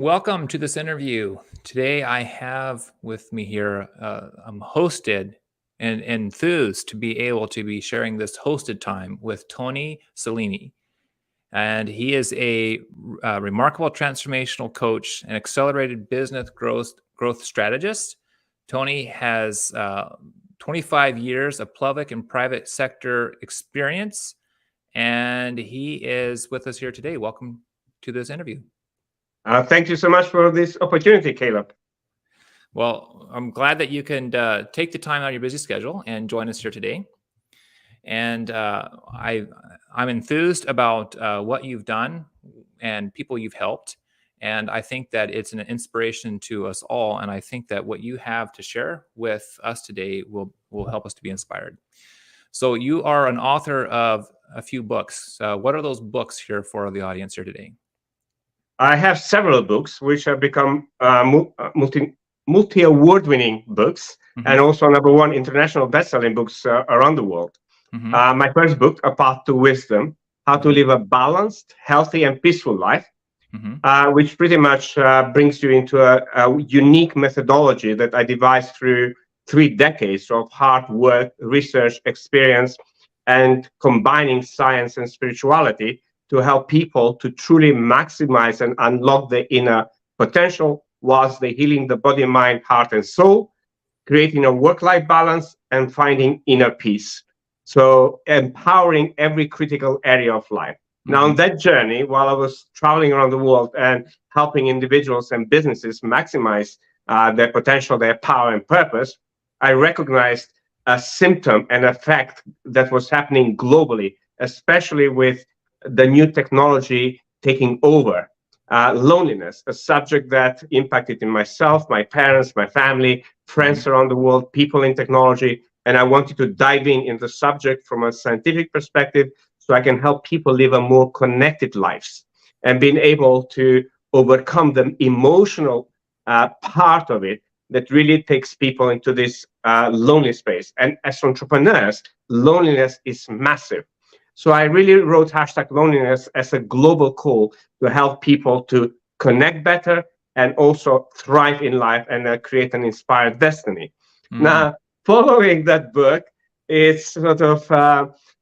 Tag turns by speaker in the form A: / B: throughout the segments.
A: Welcome to this interview. Today I have with me here, I'm hosted and enthused to be able to be sharing this hosted time with Tony Selimi. And he is a remarkable transformational coach and accelerated business growth strategist. Tony has 25 years of public and private sector experience, and he is with us here today. Welcome to this interview.
B: Thank you so much for this opportunity, Caleb.
A: Well, I'm glad that you can take the time out of your busy schedule and join us here today. And I'm enthused about what you've done and people you've helped. And I think that it's an inspiration to us all. And I think that what you have to share with us today will help us to be inspired. So you are an author of a few books. What are those books here for the audience here today?
B: I have several books which have become multi-award-winning books, and also #1 international best-selling books around the world. My first book, A Path to Wisdom, How to Live a Balanced, Healthy, and Peaceful Life, which pretty much brings you into a unique methodology that I devised through 3 decades of hard work, research, experience, and combining science and spirituality to help people to truly maximize and unlock their inner potential whilst they're healing the body, mind, heart, and soul, creating a work-life balance, and finding inner peace. So empowering every critical area of life. Now, on that journey, while I was traveling around the world and helping individuals and businesses maximize their potential, their power, and purpose, I recognized a symptom and effect that was happening globally, especially with the new technology taking over. Loneliness, a subject that impacted in myself, my parents, my family, friends around the world, people in technology. And I wanted to dive in the subject from a scientific perspective so I can help people live a more connected lives and being able to overcome the emotional part of it that really takes people into this lonely space. And as entrepreneurs, loneliness is massive. So I really wrote #loneliness as a global call to help people to connect better and also thrive in life and create an inspired destiny. Now, following that book, it's sort of,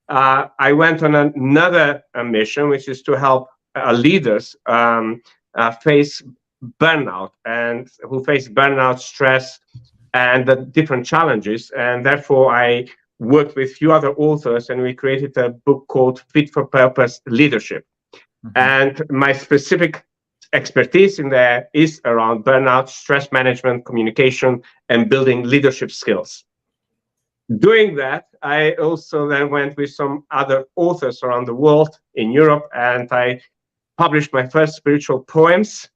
B: I went on another mission, which is to help leaders face burnout and who face burnout, stress, and the different challenges. And therefore, I worked with a few other authors, and we created a book called Fit for Purpose Leadership. And my specific expertise in there is around burnout, stress management, communication, and building leadership skills. Doing that, I also then went with some other authors around the world in Europe, and I published my first spiritual poems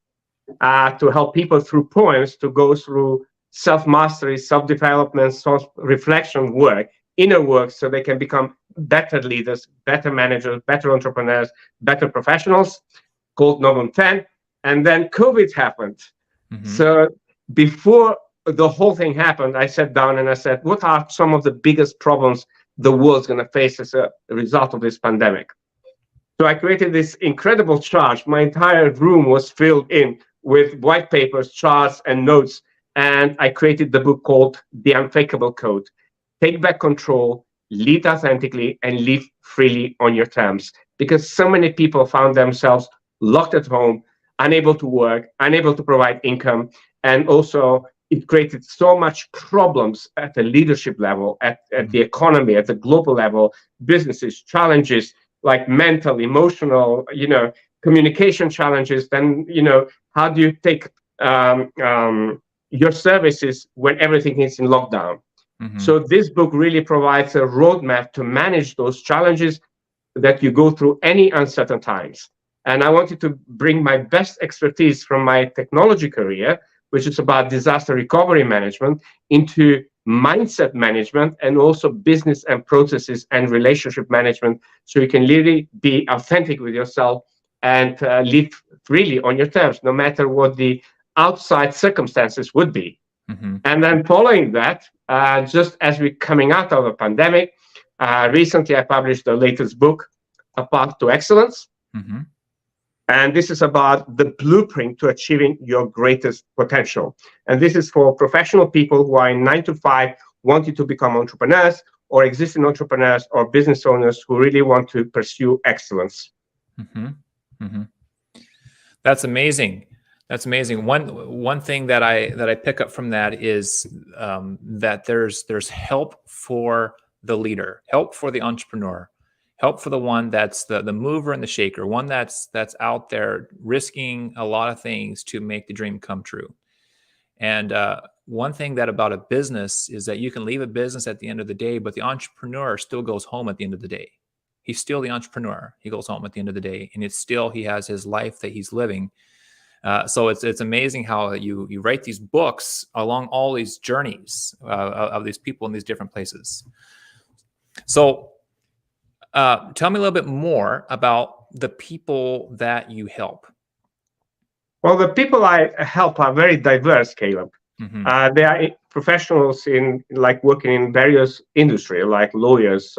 B: to help people through poems to go through self-mastery, self-development, self-reflection work, inner work, so they can become better leaders, better managers, better entrepreneurs, better professionals, called Novum 10. And then COVID happened. So before the whole thing happened, I sat down and I said, what are some of the biggest problems the world's going to face as a result of this pandemic? So I created this incredible chart. My entire room was filled in with white papers, charts, and notes. And I created the book called The Unfakeable Code. Take back control, lead authentically, and live freely on your terms. Because so many people found themselves locked at home, unable to work, unable to provide income. And also, it created so much problems at the leadership level, at the economy, at the global level, businesses, challenges like mental, emotional, communication challenges. Then, how do you take your services when everything is in lockdown? So this book really provides a roadmap to manage those challenges that you go through any uncertain times. And I wanted to bring my best expertise from my technology career, which is about disaster recovery management, into mindset management and also business and processes and relationship management, so you can really be authentic with yourself and live freely on your terms, no matter what the outside circumstances would be. And then following that, just as we're coming out of a pandemic, recently I published the latest book, A Path to Excellence. And this is about the blueprint to achieving your greatest potential. And this is for professional people who are in 9 to 5, wanting to become entrepreneurs, or existing entrepreneurs or business owners who really want to pursue excellence.
A: Mm-hmm. Mm-hmm. That's amazing. That's amazing. One thing that I pick up from that is that there's help for the leader, help for the entrepreneur, help for the one that's the mover and the shaker, one that's out there risking a lot of things to make the dream come true. And one thing that about a business is that you can leave a business at the end of the day, but the entrepreneur still goes home at the end of the day. He's still the entrepreneur. He goes home at the end of the day, and it's still, he has his life that he's living. So it's amazing how you write these books along all these journeys of these people in these different places. So tell me a little bit more about the people that you help.
B: Well, the people I help are very diverse, Caleb. Mm-hmm. They are professionals in working in various industries, like lawyers,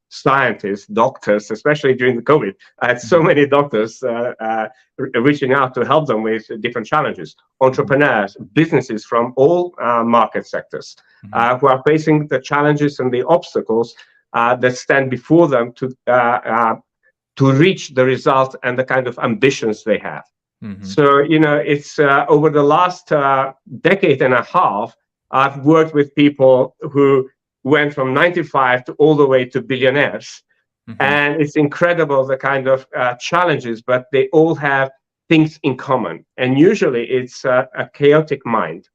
B: scientists, doctors, especially during the COVID. I had so many doctors reaching out to help them with different challenges. Entrepreneurs, businesses from all market sectors who are facing the challenges and the obstacles that stand before them to reach the result and the kind of ambitions they have. Mm-hmm. So, it's over the last decade and a half, I've worked with people who went from 9 to 5 to all the way to billionaires. Mm-hmm. And it's incredible the kind of challenges, but they all have things in common. And usually it's a chaotic mind.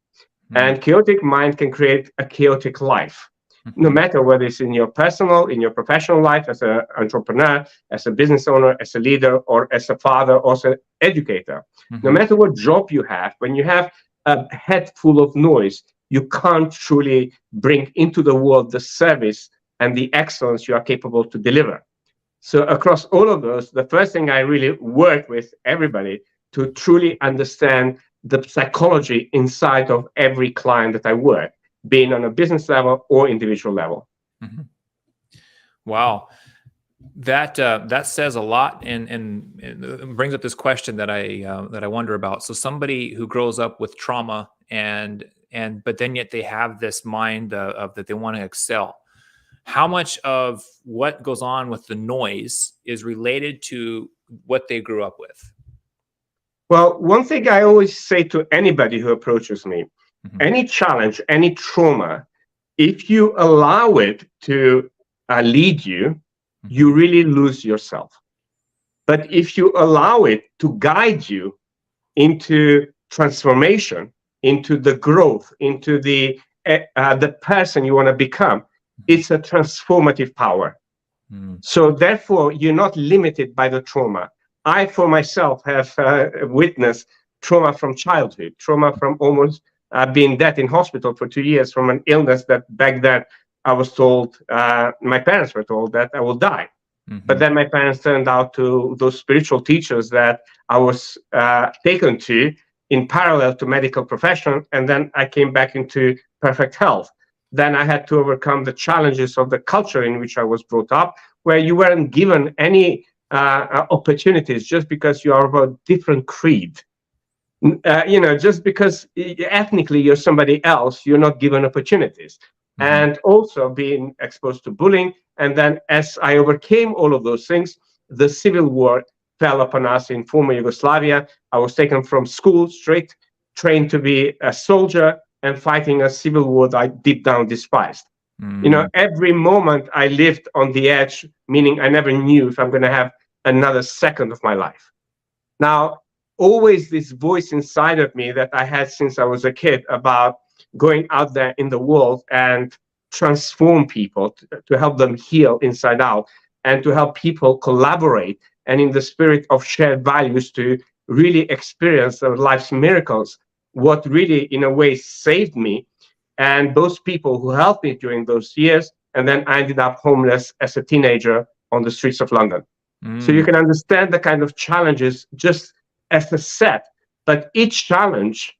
B: Mm-hmm. And chaotic mind can create a chaotic life. No matter whether it's in your personal, in your professional life, as an entrepreneur, as a business owner, as a leader, or as a father, or as an educator. Mm-hmm. No matter what job you have, when you have a head full of noise, you can't truly bring into the world the service and the excellence you are capable to deliver. So across all of those, the first thing I really work with everybody to truly understand the psychology inside of every client that I work, being on a business level or individual level.
A: Mm-hmm. Wow. That says a lot, and it brings up this question that I wonder about. So somebody who grows up with trauma but then yet they have this mind of that they want to excel. How much of what goes on with the noise is related to what they grew up with?
B: Well, one thing I always say to anybody who approaches me, mm-hmm. any challenge, any trauma, if you allow it to lead you, you really lose yourself. But if you allow it to guide you into transformation, into the growth, into the person you want to become, it's a transformative power. Mm. So therefore, you're not limited by the trauma. I, for myself, have witnessed trauma from childhood, trauma from almost being dead in hospital for 2 years from an illness that back then I was told, my parents were told that I will die. Mm-hmm. But then my parents turned out to those spiritual teachers that I was taken to in parallel to medical profession. And then I came back into perfect health. Then I had to overcome the challenges of the culture in which I was brought up, where you weren't given any opportunities just because you are of a different creed. Just because ethnically you're somebody else, you're not given opportunities. Mm-hmm. And also being exposed to bullying. And then as I overcame all of those things, the civil war fell upon us in former Yugoslavia. I was taken from school straight, trained to be a soldier and fighting a civil war that I deep down despised. Mm. Every moment I lived on the edge, meaning I never knew if I'm going to have another second of my life. Now, always this voice inside of me that I had since I was a kid about going out there in the world and transform people, to help them heal inside out, and to help people collaborate, and in the spirit of shared values to really experience life's miracles. What really, in a way, saved me, and those people who helped me during those years, and then I ended up homeless as a teenager on the streets of London. Mm. So you can understand the kind of challenges just as a set, but each challenge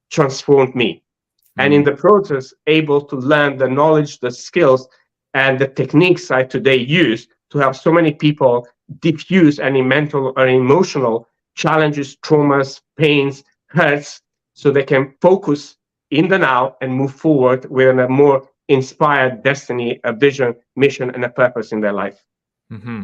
B: transformed me. And in the process, able to learn the knowledge, the skills, and the techniques I today use to help so many people diffuse any mental or emotional challenges, traumas, pains, hurts, so they can focus in the now and move forward with a more inspired destiny, a vision, mission, and a purpose in their life.
A: Mm-hmm.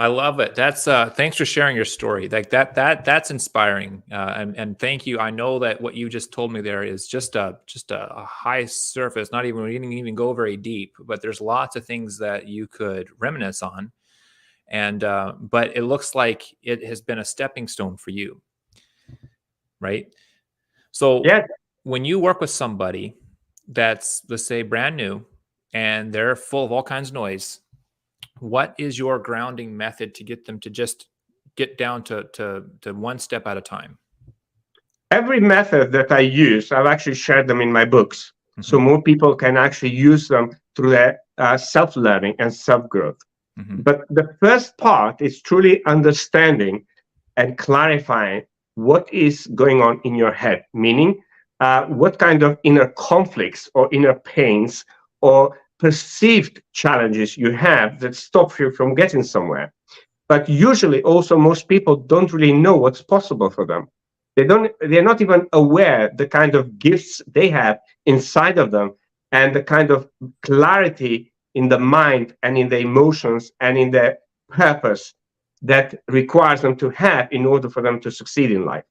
A: I love it. That's thanks for sharing your story. Like that's inspiring. And thank you. I know that what you just told me there is just a high surface, not even, we didn't even go very deep, but there's lots of things that you could reminisce on. And but it looks like it has been a stepping stone for you, right? So
B: Yeah.
A: when you work with somebody that's, let's say, brand new and they're full of all kinds of noise, what is your grounding method to get them to just get down to one step at a time?
B: Every method that I use, I've actually shared them in my books.
A: Mm-hmm.
B: So more people can actually use them through their self-learning and self-growth. Mm-hmm. But the first part is truly understanding and clarifying what is going on in your head, meaning what kind of inner conflicts or inner pains or perceived challenges you have that stop you from getting somewhere. But usually also most people don't really know what's possible for them. They're not even aware the kind of gifts they have inside of them and the kind of clarity in the mind and in the emotions and in their purpose that requires them to have in order for them to succeed in life.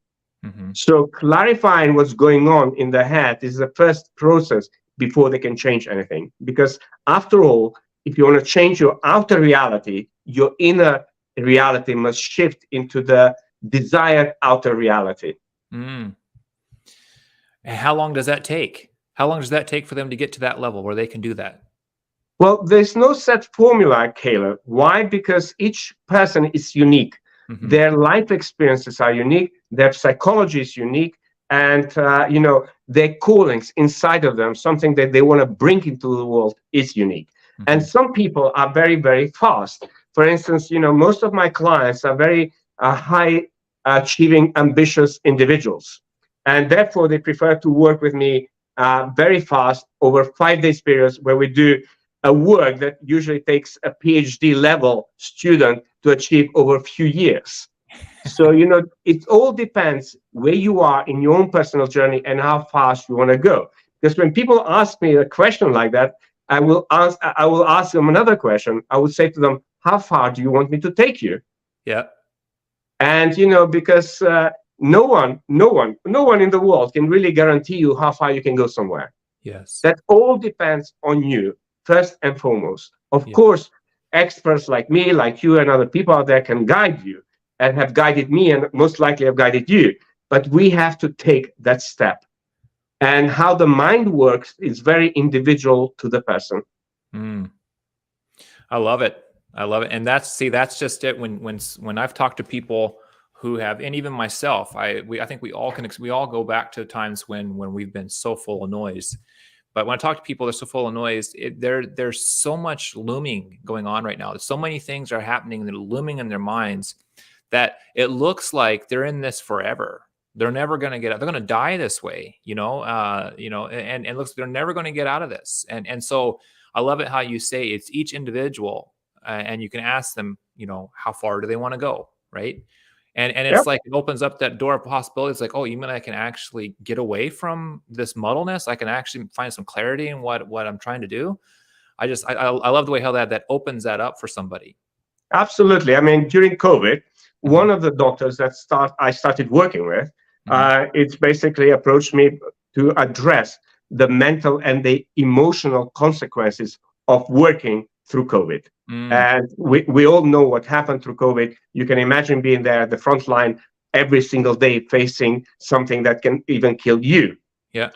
B: Mm-hmm. So clarifying what's going on in the head is the first process before they can change anything. Because after all, if you want to change your outer reality, your inner reality must shift into the desired outer reality.
A: Mm. And how long does that take? How long does that take for them to get to that level where they can do that?
B: Well, there's no set formula, Caleb. Why? Because each person is unique. Mm-hmm. Their life experiences are unique. Their psychology is unique. And, their callings inside of them, something that they want to bring into the world, is unique. Mm-hmm. And some people are very, very fast. For instance, most of my clients are very high achieving, ambitious individuals. And therefore, they prefer to work with me very fast over 5 days periods where we do a work that usually takes a PhD level student to achieve over a few years. So, it all depends where you are in your own personal journey and how fast you want to go. Because when people ask me a question like that, I will ask them another question. I would say to them, how far do you want me to take you?
A: Yeah.
B: And, because no one in the world can really guarantee you how far you can go somewhere.
A: Yes.
B: That all depends on you, first and foremost. Of course, experts like me, like you and other people out there can guide you and have guided me and most likely have guided you. But we have to take that step. And how the mind works is very individual to the person.
A: Mm. I love it. And that's just it. When I've talked to people who have, and even myself, I think we all go back to times when we've been so full of noise. But when I talk to people that are so full of noise, there's so much looming going on right now. There's so many things are happening that are looming in their minds that it looks like they're in this forever. They're never going to get out. They're going to die this way, and it looks like they're never going to get out of this. And so I love it how you say it's each individual, and you can ask them, how far do they want to go, right? And it's like it opens up that door of possibilities. Like, oh, you mean I can actually get away from this muddleness? I can actually find some clarity in what I'm trying to do. I love the way how that opens that up for somebody.
B: Absolutely. I mean, during COVID, one of the doctors that I started working with, it's basically approached me to address the mental and the emotional consequences of working through COVID. And we all know what happened through COVID. You can imagine being there at the front line every single day, facing something that can even kill you.
A: Yeah.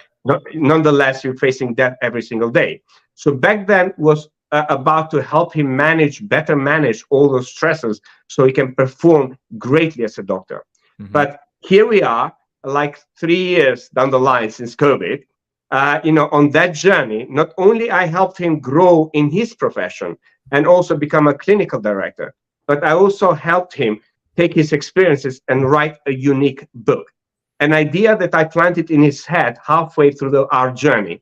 B: Nonetheless, you're facing death every single day. So back then was about to help him better manage all those stresses so he can perform greatly as a doctor. Mm-hmm. But here we are, like 3 years down the line since COVID, on that journey. Not only I helped him grow in his profession and also become a clinical director, but I also helped him take his experiences and write a unique book, an idea that I planted in his head halfway through our journey.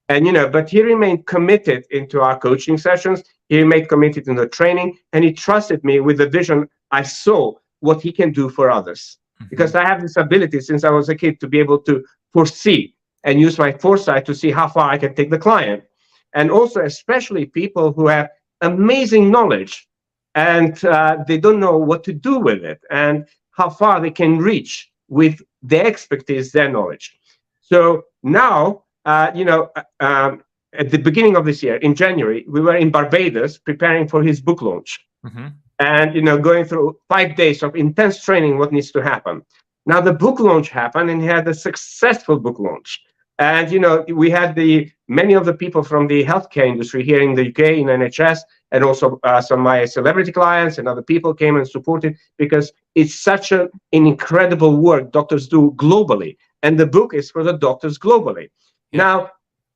B: And, but he remained committed into our coaching sessions. He remained committed in the training, and he trusted me with the vision I saw what he can do for others. Because I have this ability since I was a kid to be able to foresee and use my foresight to see how far I can take the client. And also, especially people who have amazing knowledge and they don't know what to do with it and how far they can reach with their expertise, their knowledge. So now, at the beginning of this year, in January, we were in Barbados preparing for his book launch. And, going through 5 days of intense training, what needs to happen. Now, the book launch happened, and he had a successful book launch. And, we had many of the people from the healthcare industry here in the UK, in NHS, and also some of my celebrity clients and other people came and supported, because it's such an incredible work doctors do globally. And the book is for the doctors globally. Yeah.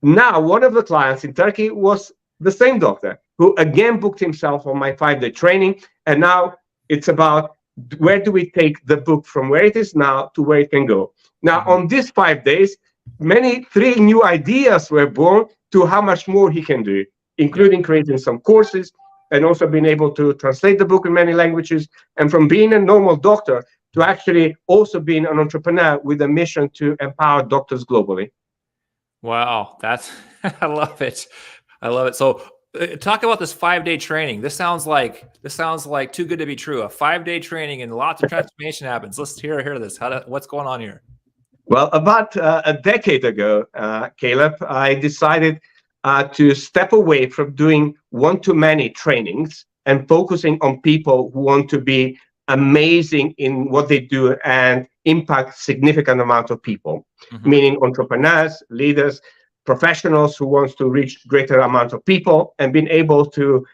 B: Now, one of the clients in Turkey was the same doctor who again booked himself on my 5-day training. And now it's about where do we take the book from where it is now to where it can go. Now, on these 5 days, 3 new ideas were born to how much more he can do, including creating some courses and also being able to translate the book in many languages. And from being a normal doctor to actually also being an entrepreneur with a mission to empower doctors globally.
A: Wow, I love it. I love it. So talk about this 5-day training. This sounds like too good to be true. A 5-day training and lots of transformation happens. Let's hear this. What's going on here?
B: Well, about a decade ago, Caleb, I decided to step away from doing one-to-many trainings and focusing on people who want to be amazing in what they do and impact significant amount of people, meaning entrepreneurs, leaders, professionals who wants to reach greater amount of people, and being able to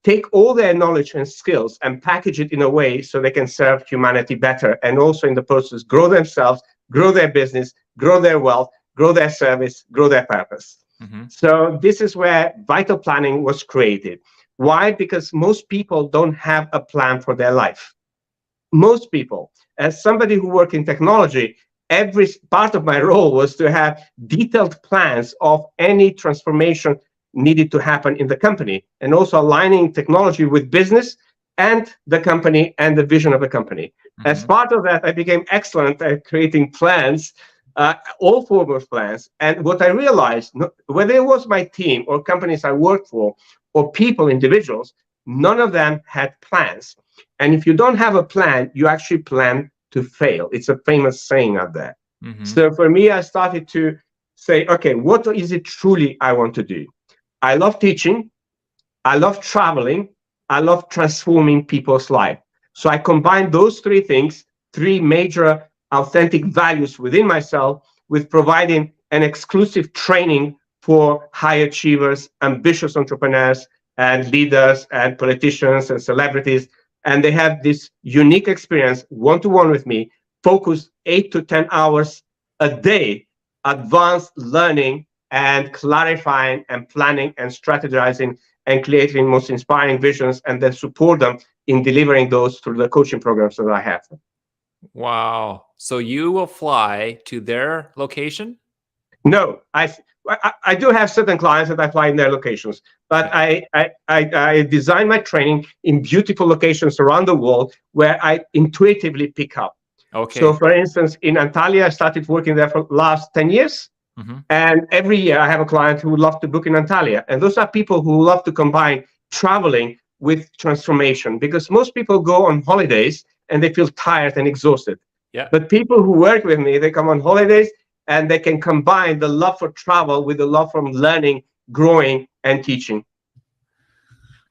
B: take all their knowledge and skills and package it in a way so they can serve humanity better, and also in the process grow themselves, grow their business, grow their wealth, grow their service, grow their purpose. So this is where Vital Planning was created. Why? Because most people don't have a plan for their life. Most people, as somebody who worked in technology, every part of my role was to have detailed plans of any transformation needed to happen in the company, and also aligning technology with business and the company and the vision of the company. As part of that, I became excellent at creating plans, all forms of plans. And what I realized, whether it was my team or companies I worked for or people, individuals, none of them had plans. And if you don't have a plan, you actually plan to fail. It's a famous saying out there. So for me, I started to say, okay, what is it truly I want to do? I love teaching. I love traveling. I love transforming people's life. So I combined those 3 things, 3 major authentic values within myself, with providing an exclusive training for high achievers, ambitious entrepreneurs, and leaders, and politicians, and celebrities. And they have this unique experience, one-to-one with me, focused 8 to 10 hours a day, advanced learning and clarifying and planning and strategizing and creating most inspiring visions, and then support them in delivering those through the coaching programs that I have.
A: Wow. So you will fly to their location?
B: No, I do have certain clients that I fly in their locations, but I design my training in beautiful locations around the world where I intuitively pick up.
A: Okay.
B: So for instance, in Antalya, I started working there for the last 10 years. And every year I have a client who would love to book in Antalya. And those are people who love to combine traveling with transformation, because most people go on holidays and they feel tired and exhausted. But people who work with me, they come on holidays and they can combine the love for travel with the love from learning, growing, and teaching.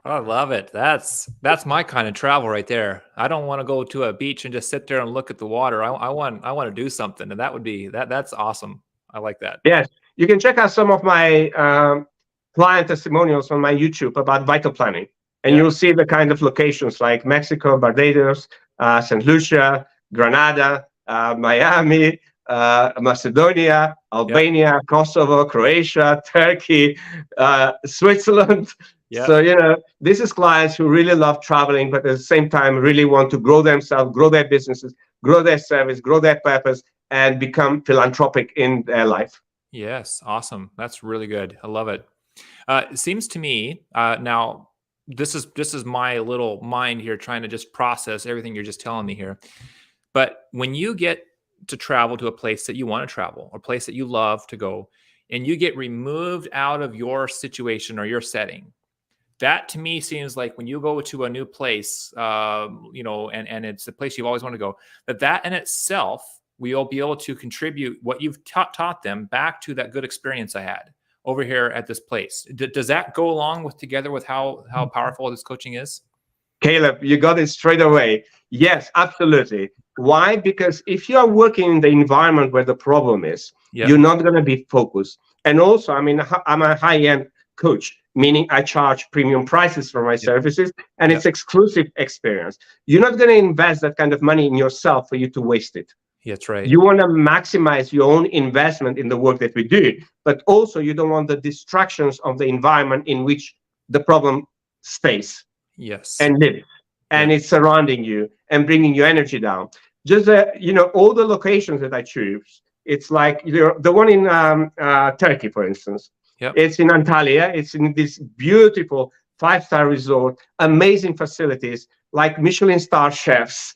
A: I love it. That's my kind of travel right there. I don't want to go to a beach and just sit there and look at the water. I want to do something, and that's awesome. I like that.
B: Yes, you can check out some of my client testimonials on my YouTube about Vital Planning, and you'll see the kind of locations like Mexico, Barbados, St. Lucia, Granada, Miami, Macedonia, Albania, Kosovo, Croatia, Turkey, Switzerland. So, this is clients who really love traveling, but at the same time really want to grow themselves, grow their businesses, grow their service, grow their purpose, and become philanthropic in their life.
A: Yes. Awesome. That's really good. I love it. It seems to me now, this is my little mind here trying to just process everything you're just telling me here. But when you get to travel to a place that you want to travel, or a place that you love to go, and you get removed out of your situation or your setting, that to me seems like when you go to a new place, and it's a place you've always wanted to go, that in itself will be able to contribute what you've taught them back to that good experience I had over here at this place. Does that go along together with how powerful this coaching is?
B: Caleb, you got it straight away. Yes, absolutely. Why? Because if you are working in the environment where the problem is, you're not going to be focused. And also, I mean, I'm a high-end coach, meaning I charge premium prices for my services, and it's exclusive experience. You're not going to invest that kind of money in yourself for you to waste it.
A: That's right.
B: You want to maximize your own investment in the work that we do, but also you don't want the distractions of the environment in which the problem stays.
A: Yes.
B: And lives, and it's surrounding you and bringing your energy down. Just all the locations that I choose, it's like the one in Turkey, for instance. It's in Antalya. It's in this beautiful 5-star resort, amazing facilities, like Michelin star chefs,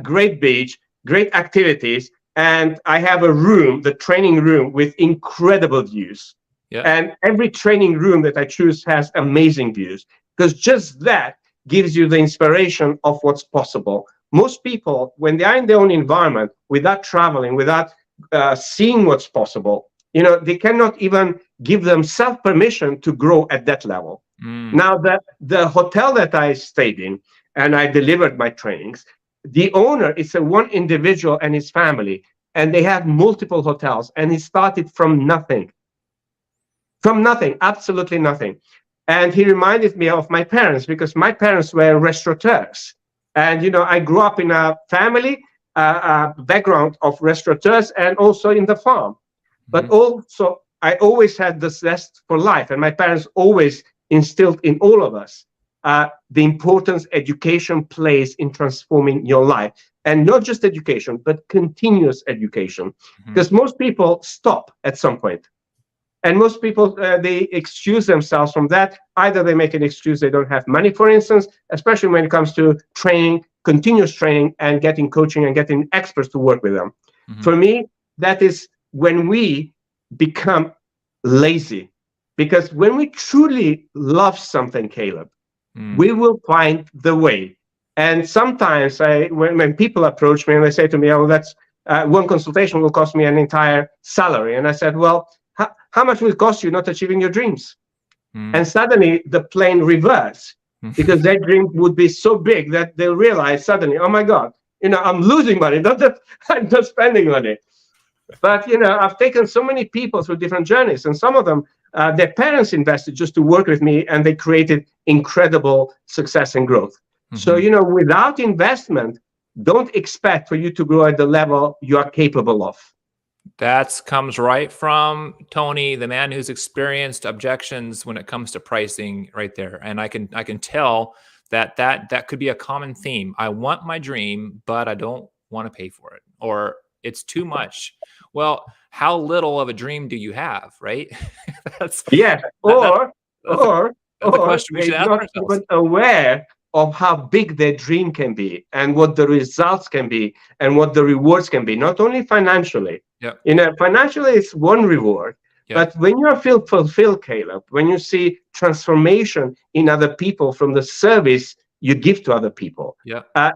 B: great beach, great activities, and I have a room, the training room, with incredible views. And every training room that I choose has amazing views, because just that gives you the inspiration of what's possible. Most people, when they are in their own environment, without traveling, without seeing what's possible, they cannot even give themselves permission to grow at that level. Now, the hotel that I stayed in, and I delivered my trainings, the owner is one individual and his family, and they have multiple hotels, and he started from nothing. From nothing, absolutely nothing. And he reminded me of my parents, because my parents were restaurateurs. And, I grew up in a family background of restaurateurs and also in the farm. But also, I always had the zest for life. And my parents always instilled in all of us the importance education plays in transforming your life. And not just education, but continuous education. Because most people stop at some point. And most people, they excuse themselves from that. Either they make an excuse they don't have money, for instance, especially when it comes to training, continuous training, and getting coaching and getting experts to work with them. For me, that is when we become lazy. Because when we truly love something, Caleb, we will find the way. And sometimes when people approach me and they say to me, oh, that's one consultation will cost me an entire salary. And I said, well, how much will it cost you not achieving your dreams? And suddenly the plane reverts, because their dream would be so big that they'll realize suddenly, oh my God, I'm losing money, not that I'm not spending money. But, I've taken so many people through different journeys, and some of them, their parents invested just to work with me, and they created incredible success and growth. So, without investment, don't expect for you to grow at the level you are capable of.
A: That comes right from Tony, the man who's experienced objections when it comes to pricing, right there. And I can tell that could be a common theme. I want my dream, but I don't want to pay for it, or it's too much. Well, how little of a dream do you have, right? That's the question we should ask ourselves.
B: Even aware of how big their dream can be, and what the results can be, and what the rewards can be, not only financially. Financially, it's one reward. But when you feel fulfilled, Caleb, when you see transformation in other people from the service you give to other people,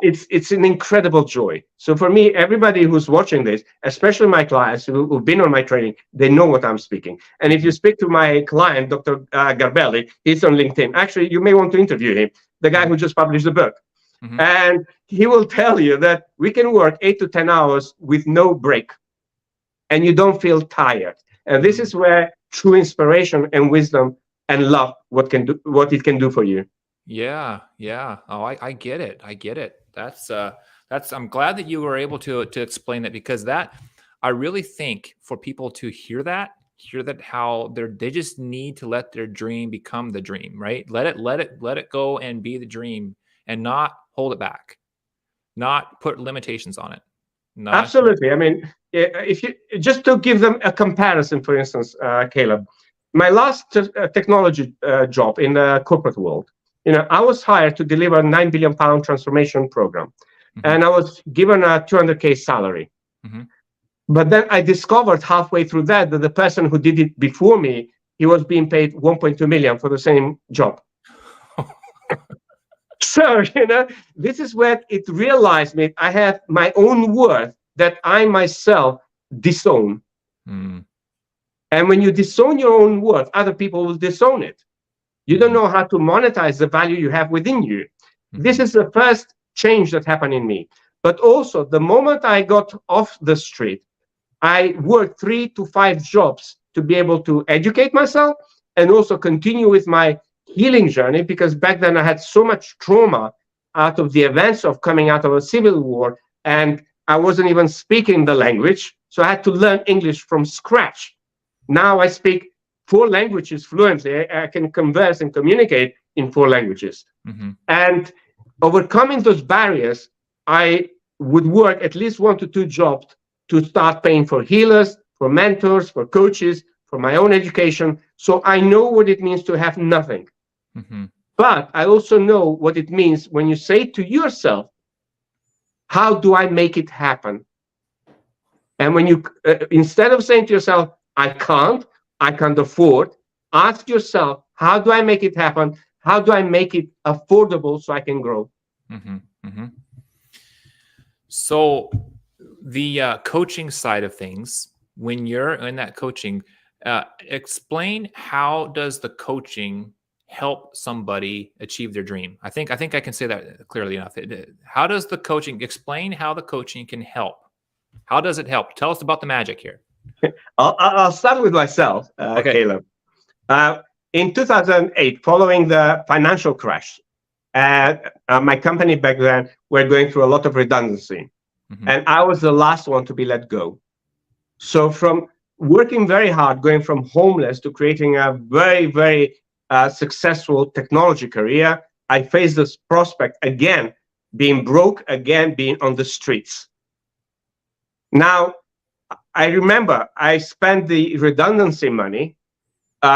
B: it's an incredible joy. So for me, everybody who's watching this, especially my clients who've been on my training, they know what I'm speaking. And if you speak to my client, Dr. Garbelli, he's on LinkedIn. Actually, you may want to interview him, the guy who just published the book. And he will tell you that we can work 8 to 10 hours with no break, and you don't feel tired. And this is where true inspiration and wisdom and love what it can do for you.
A: Yeah. Oh, I get it. That's I'm glad that you were able to explain that, because I really think for people to hear that how they just need to let their dream become the dream, right? Let it go and be the dream, and not hold it back, not put limitations on it.
B: Absolutely. I mean, if you just to give them a comparison, for instance, Caleb, my last technology job in the corporate world, I was hired to deliver a £9 billion transformation program, and I was given a 200K salary. But then I discovered halfway through that the person who did it before me, he was being paid 1.2 million for the same job. So, this is where it realized me. I have my own worth that I myself disown. And when you disown your own worth, other people will disown it. You don't know how to monetize the value you have within you. This is the first change that happened in me. But also, the moment I got off the street, I worked 3 to 5 jobs to be able to educate myself and also continue with my healing journey, because back then I had so much trauma out of the events of coming out of a civil war, and I wasn't even speaking the language. So I had to learn English from scratch. Now I speak 4 languages fluently. I can converse and communicate in 4 languages. And overcoming those barriers, I would work at least 1 to 2 jobs to start paying for healers, for mentors, for coaches, for my own education. So I know what it means to have nothing. But I also know what it means when you say to yourself, how do I make it happen? And when you, instead of saying to yourself, I can't afford, ask yourself, how do I make it happen? How do I make it affordable so I can grow?
A: So the coaching side of things, when you're in that coaching, explain how does the coaching help somebody achieve their dream? I think I can say that clearly enough. How does the coaching, explain how the coaching can help? How does it help? Tell us about the magic here.
B: I'll start with myself, Caleb. In 2008, following the financial crash, my company back then were going through a lot of redundancy. And I was the last one to be let go. So from working very hard, going from homeless to creating a very, very successful technology career, I faced this prospect again, being broke, again, being on the streets. Now, I remember I spent the redundancy money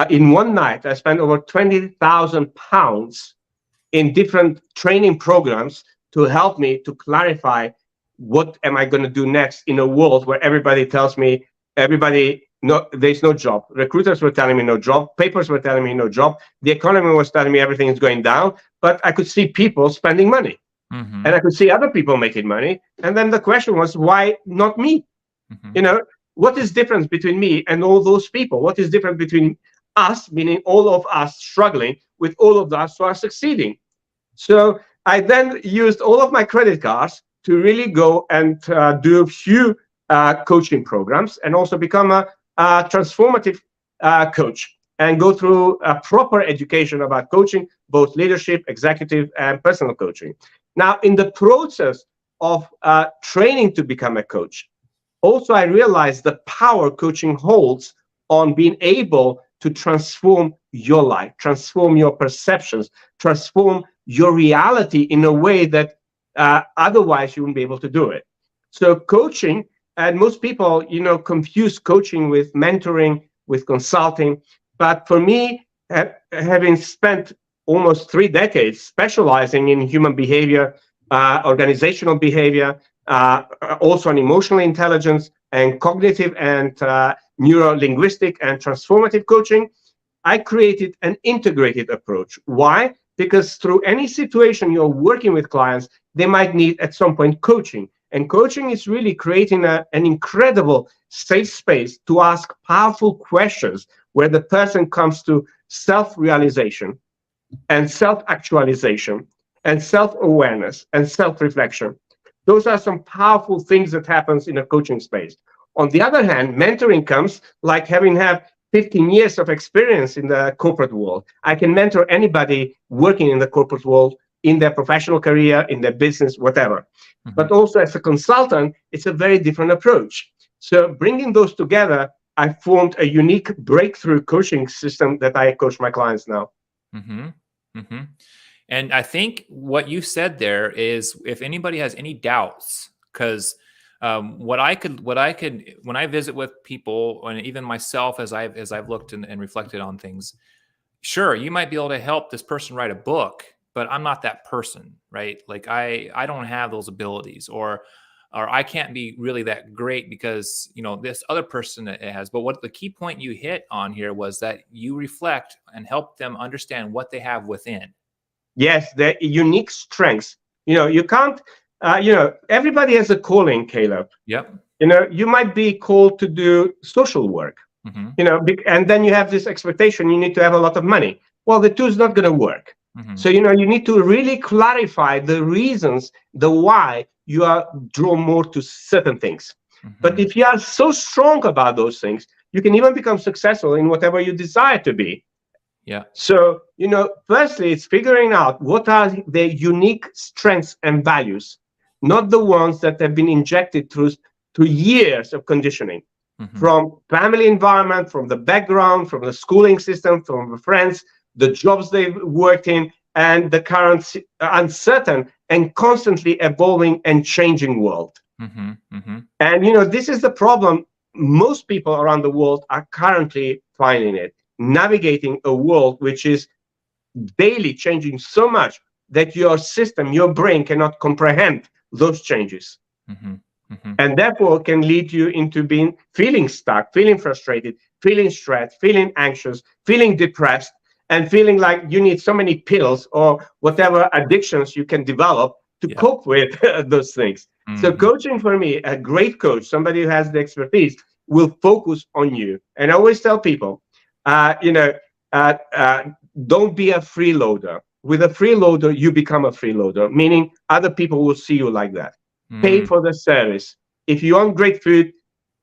B: in one night. I spent over £20,000 in different training programs to help me to clarify what am I going to do next in a world where everybody tells me, there's no job. Recruiters were telling me no job. Papers were telling me no job. The economy was telling me everything is going down. But I could see people spending money. And I could see other people making money. And then the question was, why not me? What is difference between me and all those people? What is different between us, meaning all of us struggling, with all of us who are succeeding? So I then used all of my credit cards to really go and do a few coaching programs, and also become a transformative coach, and go through a proper education about coaching, both leadership, executive, and personal coaching. Now, in the process of training to become a coach, also I realized the power coaching holds on being able to transform your life, transform your perceptions, transform your reality in a way that otherwise you wouldn't be able to do it. So coaching, and most people, confuse coaching with mentoring, with consulting. But for me, having spent almost 3 decades specializing in human behavior, organizational behavior, also on emotional intelligence and cognitive and neuro-linguistic and transformative coaching, I created an integrated approach. Why? Because through any situation you're working with clients, they might need at some point coaching. And coaching is really creating an incredible safe space to ask powerful questions where the person comes to self-realization and self-actualization and self-awareness and self-reflection. Those are some powerful things that happens in a coaching space. On the other hand, mentoring comes like having 15 years of experience in the corporate world. I can mentor anybody working in the corporate world, in their professional career, in their business, whatever. But also as a consultant, it's a very different approach. So bringing those together, I formed a unique breakthrough coaching system that I coach my clients now.
A: And I think what you said there is, if anybody has any doubts, because what I could, when I visit with people, and even myself, as I've looked and reflected on things, sure, you might be able to help this person write a book, but I'm not that person, right? Like I don't have those abilities, or I can't be really that great because, this other person has. But what the key point you hit on here was that you reflect and help them understand what they have within.
B: Yes, their unique strengths. You can't, everybody has a calling, Caleb.
A: Yep.
B: You might be called to do social work, and then you have this expectation you need to have a lot of money. Well, the two is not going to work. So, you need to really clarify the reasons, the why you are drawn more to certain things. But if you are so strong about those things, you can even become successful in whatever you desire to be.
A: Yeah.
B: So, firstly, it's figuring out what are their unique strengths and values, not the ones that have been injected through years of conditioning, from family environment, from the background, from the schooling system, from the friends, the jobs they've worked in, and the current uncertain and constantly evolving and changing world. And, this is the problem most people around the world are currently finding it, navigating a world which is daily changing so much that your system, your brain cannot comprehend those changes. And therefore can lead you into feeling stuck, feeling frustrated, feeling stressed, feeling anxious, feeling depressed, and feeling like you need so many pills or whatever addictions you can develop to cope with those things. So coaching, for me, a great coach, somebody who has the expertise, will focus on you. And I always tell people, don't be a freeloader. With a freeloader, you become a freeloader, meaning other people will see you like that. Pay for the service. If you want great food,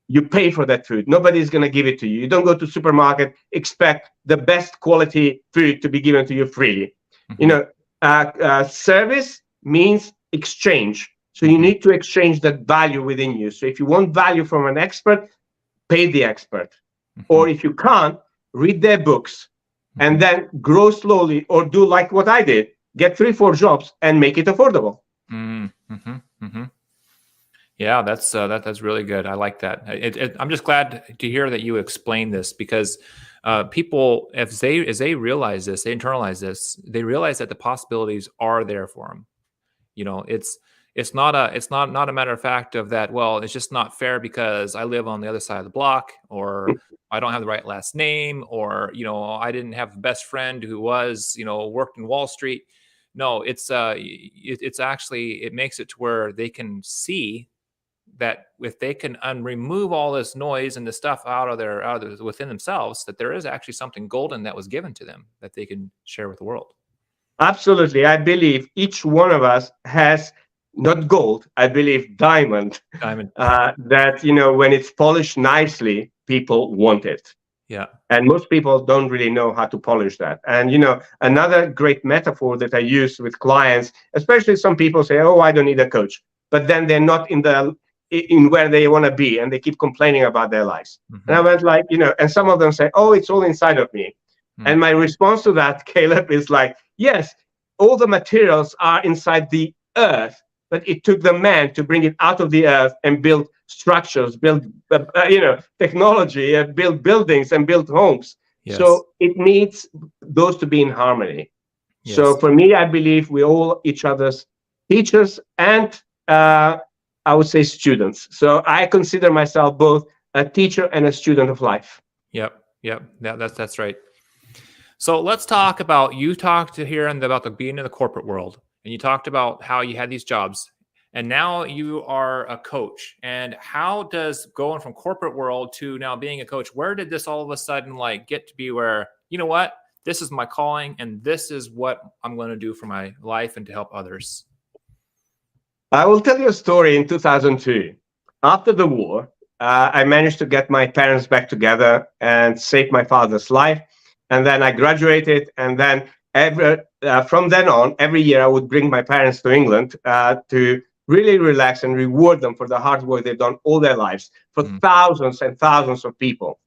B: you pay for that food. Nobody's going to give it to you. You don't go to supermarket, expect the best quality food to be given to you freely. Service means exchange. So you need to exchange that value within you. So if you want value from an expert, pay the expert. Or if you can't, read their books and then grow slowly, or do like what I did, get 3-4 jobs and make it affordable.
A: Yeah, that's really good. I like that. I'm just glad to hear that you explained this, because people, as they realize this, they internalize this, they realize that the possibilities are there for them. It's not a matter of fact of that. Well, it's just not fair because I live on the other side of the block, or I don't have the right last name, or I didn't have the best friend who was worked in Wall Street. No, it's actually, it makes it to where they can see that if they can remove all this noise and the stuff out of within themselves, that there is actually something golden that was given to them that they can share with the world.
B: Absolutely. I believe each one of us has not gold, I believe diamond. That, when it's polished nicely, people want it.
A: Yeah.
B: And most people don't really know how to polish that. And, another great metaphor that I use with clients, especially some people say, oh, I don't need a coach. But then they're not in where they want to be, and they keep complaining about their lives. And I went like, and some of them say, oh, it's all inside of me. And my response to that, Caleb, is like, yes, all the materials are inside the earth, but it took the man to bring it out of the earth and build structures, build, technology, and build buildings and build homes. Yes. So it needs those to be in harmony. Yes. So for me, I believe we're all each other's teachers and I would say students. So I consider myself both a teacher and a student of life.
A: Yep. Yeah, that's right. So let's talk about, you talked here about being in the corporate world, and you talked about how you had these jobs, and now you are a coach. And how does going from corporate world to now being a coach, where did this all of a sudden get to be where, what, this is my calling and this is what I'm going to do for my life and to help others?
B: I will tell you a story. In 2002, after the war, I managed to get my parents back together and save my father's life. And then I graduated. And then from then on, every year I would bring my parents to England to really relax and reward them for the hard work they've done all their lives for thousands and thousands of people.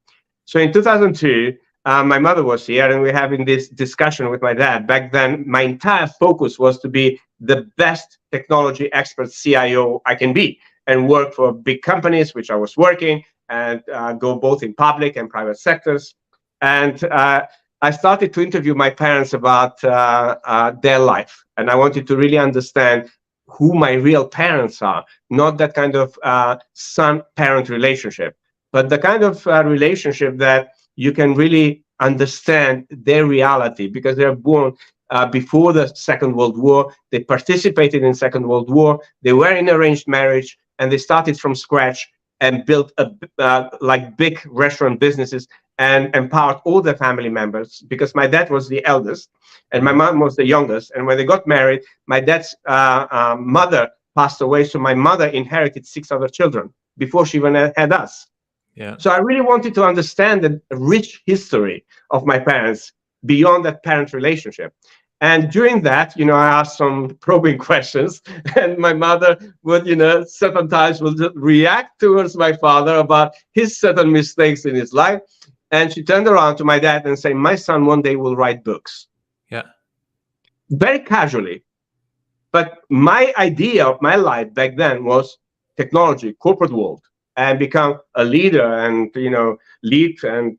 B: So in 2002, my mother was here, and we're having this discussion with my dad. Back then, my entire focus was to be the best technology expert CIO I can be, and work for big companies, which I was working, and go both in public and private sectors. And I started to interview my parents about their life. And I wanted to really understand who my real parents are, not that kind of son-parent relationship, but the kind of relationship that you can really understand their reality, because they're born before the Second World War. They participated in Second World War. They were in arranged marriage, and they started from scratch and built like big restaurant businesses and empowered all their family members, because my dad was the eldest and my mom was the youngest. And when they got married, my dad's mother passed away. So my mother inherited 6 other children before she even had us.
A: Yeah.
B: So I really wanted to understand the rich history of my parents beyond that parent relationship. And during that, I asked some probing questions, and my mother would, certain times would react towards my father about his certain mistakes in his life. And she turned around to my dad and said, "My son one day will write books."
A: Yeah.
B: Very casually. But my idea of my life back then was technology, corporate world, and become a leader and, lead and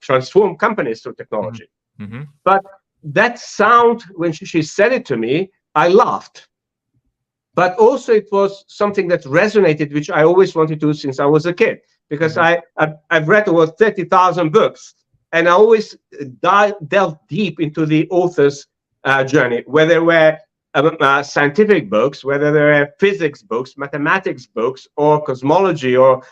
B: transform companies through technology.
A: Mm-hmm.
B: But that sound, when she said it to me, I laughed. But also it was something that resonated, which I always wanted to do since I was a kid, because I've read over 30,000 books, and I always delved deep into the author's journey, whether they were scientific books, whether they were physics books, mathematics books, or cosmology, or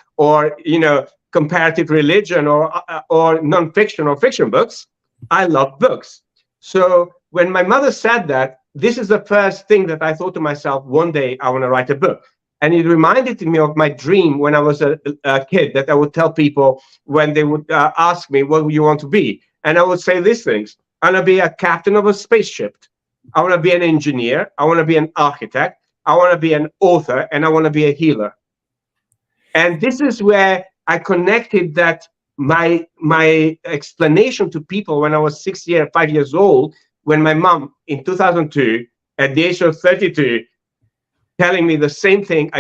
B: comparative religion, or non-fiction or fiction books. I love books. So when my mother said that, this is the first thing that I thought to myself, one day I want to write a book. And it reminded me of my dream when I was a kid, that I would tell people when they would ask me, what do you want to be? And I would say these things. I want to be a captain of a spaceship. I want to be an engineer. I want to be an architect. I want to be an author, and I want to be a healer. And this is where I connected that my explanation to people when I was 5 years old, when my mom in 2002, at the age of 32, telling me the same thing I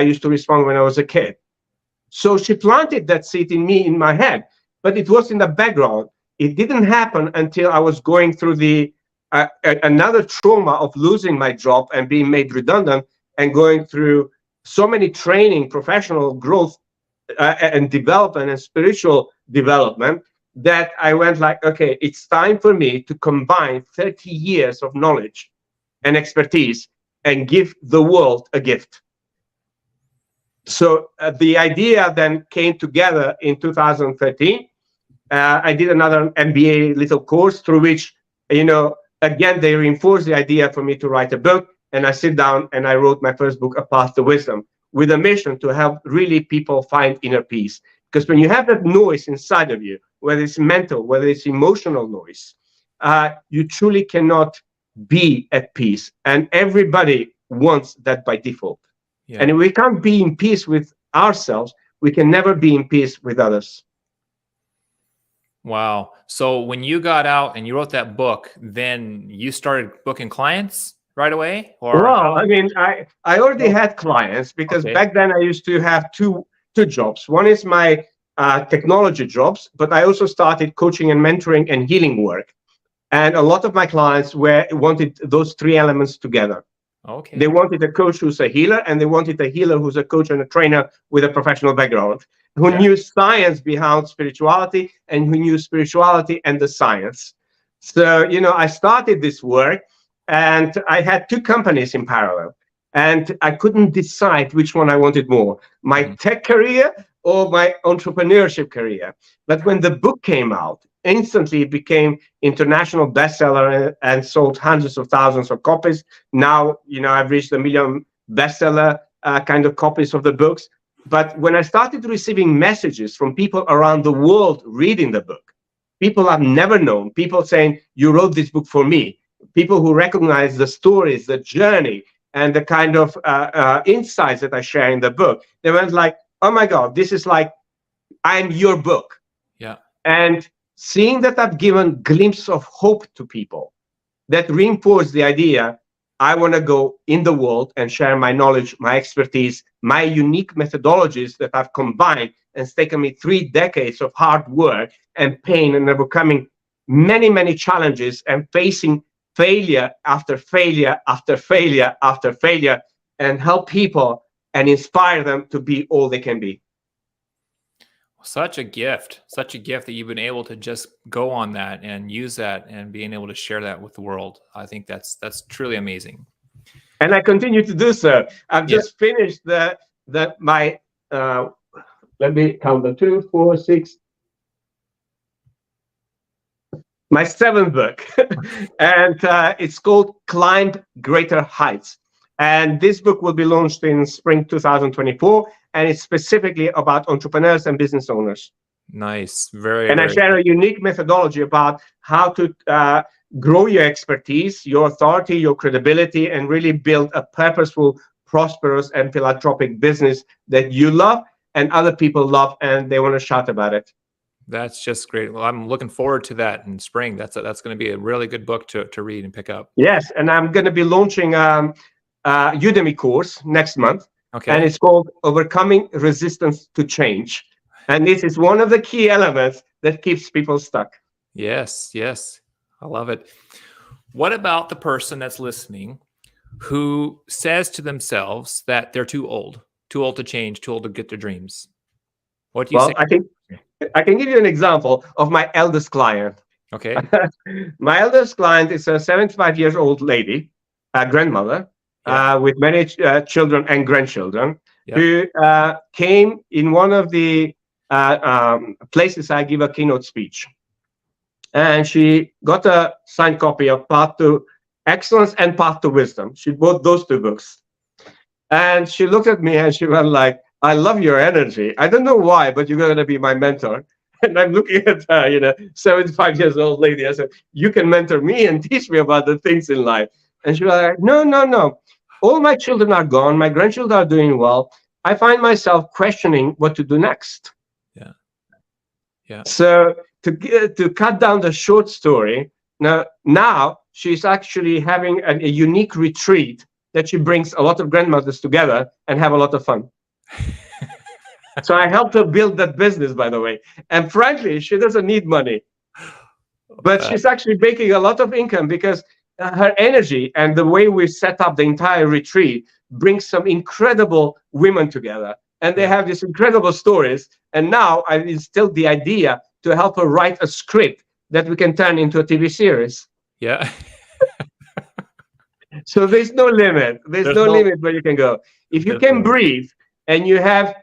B: used to respond when I was a kid. So she planted that seed in me, in my head, but it was in the background. It didn't happen until I was going through another trauma of losing my job and being made redundant, and going through so many training, professional growth, and development and spiritual development, that I went like, okay, it's time for me to combine 30 years of knowledge and expertise and give the world a gift. So the idea then came together in 2013. I did another MBA little course through which, again, they reinforced the idea for me to write a book. And I sit down and I wrote my first book, A Path to Wisdom, with a mission to help really people find inner peace. Because when you have that noise inside of you, whether it's mental, whether it's emotional noise, you truly cannot be at peace. And everybody wants that by default. Yeah. And if we can't be in peace with ourselves, we can never be in peace with others.
A: Wow. So when you got out and you wrote that book, then you started booking clients right away? Or
B: well, I mean, I already had clients, because back then I used to have two jobs. One is my technology jobs, but I also started coaching and mentoring and healing work. And a lot of my clients wanted those 3 elements together. Okay. They wanted a coach who's a healer, and they wanted a healer who's a coach and a trainer with a professional background, who knew science behind spirituality, and who knew spirituality and the science. So, I started this work, and I had 2 companies in parallel, and I couldn't decide which one I wanted more, my tech career or my entrepreneurship career. But when the book came out, instantly it became international bestseller and sold hundreds of thousands of copies. Now, I've reached 1 million bestseller kind of copies of the books. But when I started receiving messages from people around the world reading the book, people I've never known, people saying, "You wrote this book for me," people who recognize the stories, the journey, and the kind of insights that I share in the book, they went like, "Oh my God, this is like, I'm your book."
A: Yeah.
B: And seeing that I've given glimpse of hope to people, that reinforced the idea, I want to go in the world and share my knowledge, my expertise, my unique methodologies that I've combined, and it's taken me 3 decades of hard work and pain and overcoming many, many challenges and facing failure after failure after failure after failure, and help people and inspire them to be all they can be.
A: Such a gift that you've been able to just go on that and use that and being able to share that with the world. I think that's truly amazing.
B: And I continue to do so. I've just finished my let me count the 2, 4, 6. My 7th book, and it's called Climb Greater Heights. And this book will be launched in spring 2024, and it's specifically about entrepreneurs and business owners.
A: Nice, very.
B: And
A: very
B: I share
A: good.
B: a unique methodology about how to grow your expertise, your authority, your credibility, and really build a purposeful, prosperous, and philanthropic business that you love and other people love, and they want to shout about it.
A: That's just great. Well, I'm looking forward to that in spring. That's going to be a really good book to read and pick up.
B: Yes, and I'm going to be launching a Udemy course next month.
A: Okay.
B: And it's called Overcoming Resistance to Change. And this is one of the key elements that keeps people stuck.
A: Yes, yes. I love it. What about the person that's listening who says to themselves that they're too old to change, too old to get their dreams? What do you say?
B: I can give you an example of my eldest client.
A: Okay.
B: My eldest client is a 75-year-old lady, a grandmother, with many children and grandchildren, who came in one of the places I give a keynote speech. And she got a signed copy of Path to Excellence and Path to Wisdom. She bought those 2 books. And she looked at me and she went like, I love your energy. I don't know why, but you're going to be my mentor. And I'm looking at her, 75-year-old lady. I said, you can mentor me and teach me about the things in life. And she was like, no. All my children are gone. My grandchildren are doing well. I find myself questioning what to do next. Yeah. So to cut down the short story, now she's actually having a unique retreat that she brings a lot of grandmothers together and have a lot of fun. So I helped her build that business, by the way. And frankly, she doesn't need money. But she's actually making a lot of income because her energy and the way we set up the entire retreat brings some incredible women together. And they have these incredible stories. And now I instilled the idea to help her write a script that we can turn into a TV series.
A: Yeah.
B: So there's no limit. There's no limit where you can go. If you can breathe and you have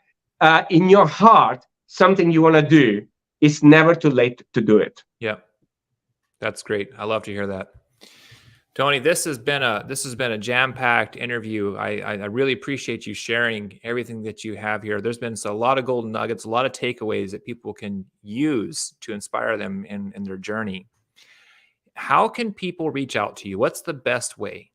B: in your heart something you want to do, it's never too late to do it.
A: Yeah. That's great. I love to hear that. Tony, this has been a jam-packed interview. I really appreciate you sharing everything that you have here. There's been a lot of golden nuggets, a lot of takeaways that people can use to inspire them in their journey. How can people reach out to you? What's the best way?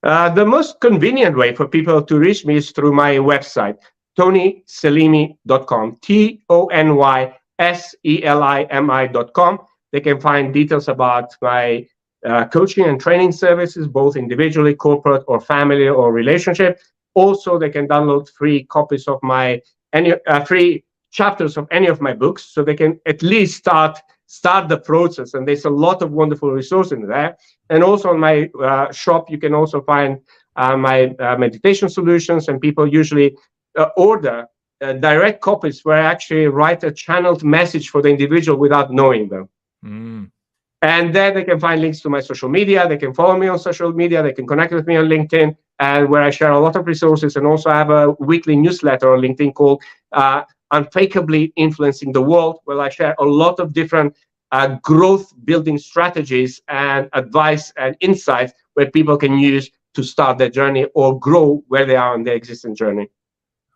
B: The most convenient way for people to reach me is through my website, tonyselimi.com, TonySelimi.com. They can find details about my coaching and training services, both individually, corporate, or family, or relationship. Also, they can download free copies of my free chapters of any of my books, so they can at least start the process. And there's a lot of wonderful resources in there. And also on my shop, you can also find my meditation solutions, and people usually order direct copies where I actually write a channeled message for the individual without knowing them. And then they can find links to my social media. They can follow me on social media. They can connect with me on LinkedIn, and where I share a lot of resources. And also I have a weekly newsletter on LinkedIn called Unfakeably Influencing the World, where I share a lot of different growth building strategies and advice and insights where people can use to start their journey or grow where they are on their existing journey.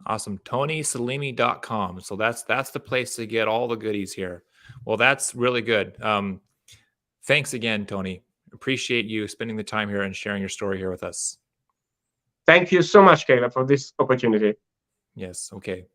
A: Awesome. TonySelimi.com. So that's the place to get all the goodies here. Well, that's really good. Thanks again, Tony. Appreciate you spending the time here and sharing your story here with us.
B: Thank you so much, Kayla, for this opportunity.
A: Yes. Okay.